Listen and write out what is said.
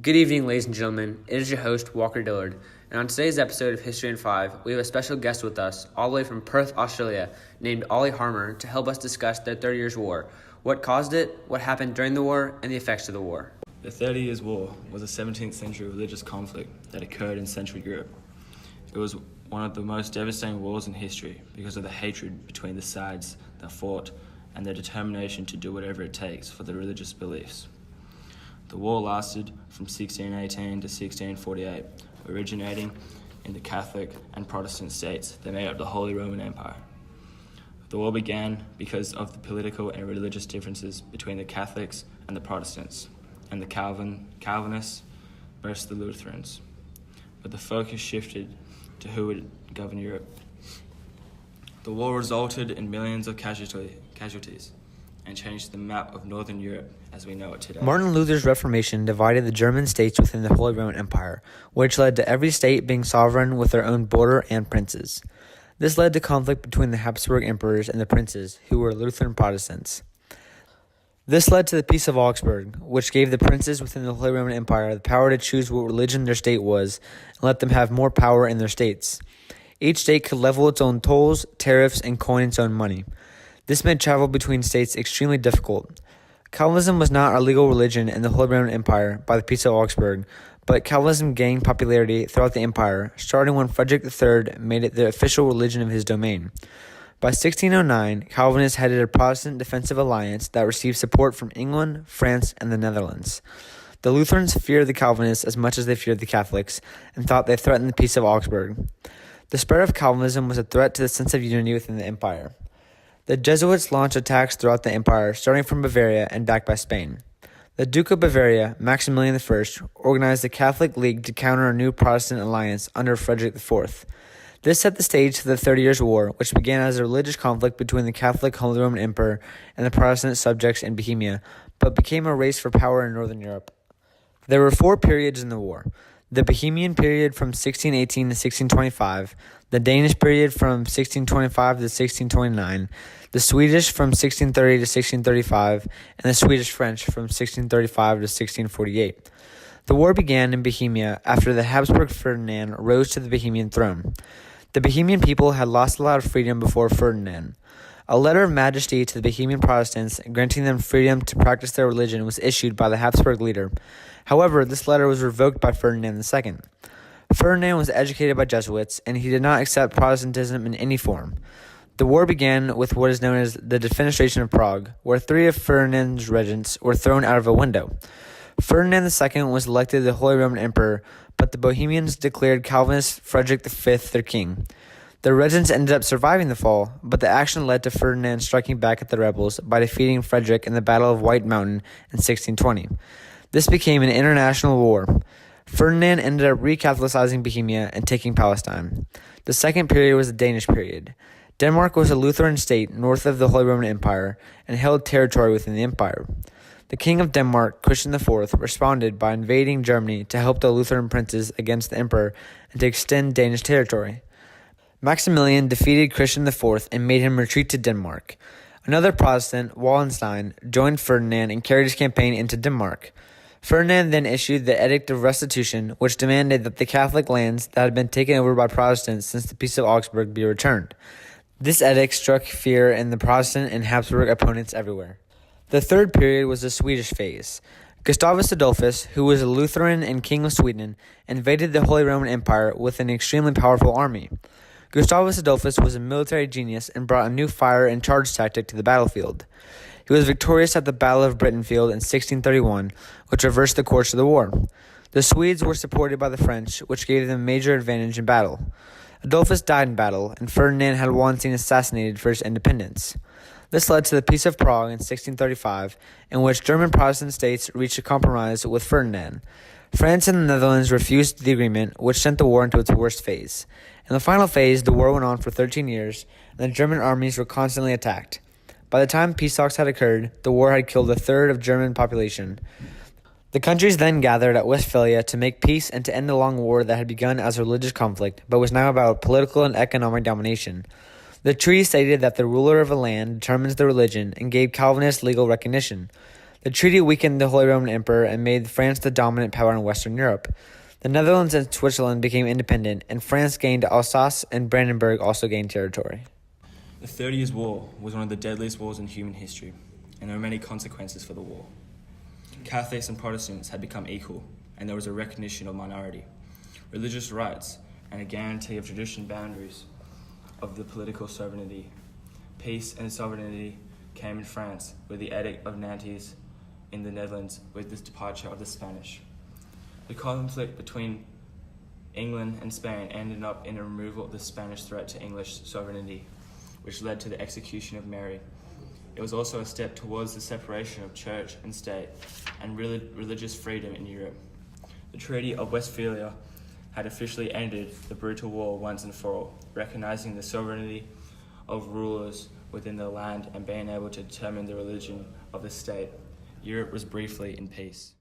Good evening, ladies and gentlemen. It is your host, Walker Dillard, and on today's episode of History in 5, we have a special guest with us, all the way from Perth, Australia, named Ollie Harmer, to help us discuss the 30 Years' War, what caused it, what happened during the war, and the effects of the war. The 30 Years' War was a 17th century religious conflict that occurred in Central Europe. It was one of the most devastating wars in history because of the hatred between the sides that fought and their determination to do whatever it takes for their religious beliefs. The war lasted from 1618 to 1648, originating in the Catholic and Protestant states that made up the Holy Roman Empire. The war began because of the political and religious differences between the Catholics and the Protestants, and the Calvinists versus the Lutherans. But the focus shifted to who would govern Europe. The war resulted in millions of casualties and changed the map of Northern Europe as we know it today. Martin Luther's Reformation divided the German states within the Holy Roman Empire, which led to every state being sovereign with their own border and princes. This led to conflict between the Habsburg emperors and the princes, who were Lutheran Protestants. This led to the Peace of Augsburg, which gave the princes within the Holy Roman Empire the power to choose what religion their state was and let them have more power in their states. Each state could level its own tolls, tariffs, and coin its own money. This made travel between states extremely difficult. Calvinism was not a legal religion in the Holy Roman Empire by the Peace of Augsburg, but Calvinism gained popularity throughout the empire, starting when Frederick III made it the official religion of his domain. By 1609, Calvinists headed a Protestant defensive alliance that received support from England, France, and the Netherlands. The Lutherans feared the Calvinists as much as they feared the Catholics, and thought they threatened the Peace of Augsburg. The spread of Calvinism was a threat to the sense of unity within the empire. The Jesuits launched attacks throughout the empire, starting from Bavaria and backed by Spain. The Duke of Bavaria, Maximilian I, organized the Catholic League to counter a new Protestant alliance under Frederick IV. This set the stage for the 30 Years' War, which began as a religious conflict between the Catholic Holy Roman Emperor and the Protestant subjects in Bohemia, but became a race for power in Northern Europe. There were 4 periods in the war: the Bohemian period from 1618 to 1625, the Danish period from 1625 to 1629, the Swedish from 1630 to 1635, and the Swedish-French from 1635 to 1648. The war began in Bohemia after the Habsburg Ferdinand rose to the Bohemian throne. The Bohemian people had lost a lot of freedom before Ferdinand. A letter of majesty to the Bohemian Protestants granting them freedom to practice their religion was issued by the Habsburg leader. However, this letter was revoked by Ferdinand II. Ferdinand was educated by Jesuits, and he did not accept Protestantism in any form. The war began with what is known as the Defenestration of Prague, where 3 of Ferdinand's regents were thrown out of a window. Ferdinand II was elected the Holy Roman Emperor, but the Bohemians declared Calvinist Frederick V their king. The regents ended up surviving the fall, but the action led to Ferdinand striking back at the rebels by defeating Frederick in the Battle of White Mountain in 1620. This became an international war. Ferdinand ended up recatholicizing Bohemia and taking Palestine. The second period was the Danish period. Denmark was a Lutheran state north of the Holy Roman Empire and held territory within the empire. The King of Denmark, Christian IV, responded by invading Germany to help the Lutheran princes against the emperor and to extend Danish territory. Maximilian defeated Christian IV and made him retreat to Denmark. Another Protestant, Wallenstein, joined Ferdinand and carried his campaign into Denmark. Ferdinand then issued the Edict of Restitution, which demanded that the Catholic lands that had been taken over by Protestants since the Peace of Augsburg be returned. This edict struck fear in the Protestant and Habsburg opponents everywhere. The third period was the Swedish phase. Gustavus Adolphus, who was a Lutheran and king of Sweden, invaded the Holy Roman Empire with an extremely powerful army. Gustavus Adolphus was a military genius and brought a new fire and charge tactic to the battlefield. He was victorious at the Battle of Brittenfeld in 1631, which reversed the course of the war. The Swedes were supported by the French, which gave them a major advantage in battle. Adolphus died in battle, and Ferdinand had Wallenstein assassinated for his independence. This led to the Peace of Prague in 1635, in which German Protestant states reached a compromise with Ferdinand. France and the Netherlands refused the agreement, which sent the war into its worst phase. In the final phase, the war went on for 13 years, and the German armies were constantly attacked. By the time peace talks had occurred, the war had killed a third of German population. The countries then gathered at Westphalia to make peace and to end the long war that had begun as a religious conflict, but was now about political and economic domination. The treaty stated that the ruler of a land determines the religion and gave Calvinists legal recognition. The treaty weakened the Holy Roman Emperor and made France the dominant power in Western Europe. The Netherlands and Switzerland became independent, and France gained Alsace, and Brandenburg also gained territory. The 30 Years' War was one of the deadliest wars in human history, and there were many consequences for the war. Catholics and Protestants had become equal, and there was a recognition of minority, religious rights, and a guarantee of tradition boundaries of the political sovereignty. Peace and sovereignty came in France with the Edict of Nantes, in the Netherlands with the departure of the Spanish. The conflict between England and Spain ended up in a removal of the Spanish threat to English sovereignty, which led to the execution of Mary. It was also a step towards the separation of church and state and religious freedom in Europe. The Treaty of Westphalia had officially ended the brutal war once and for all, recognizing the sovereignty of rulers within the land and being able to determine the religion of the state. Europe was briefly in peace.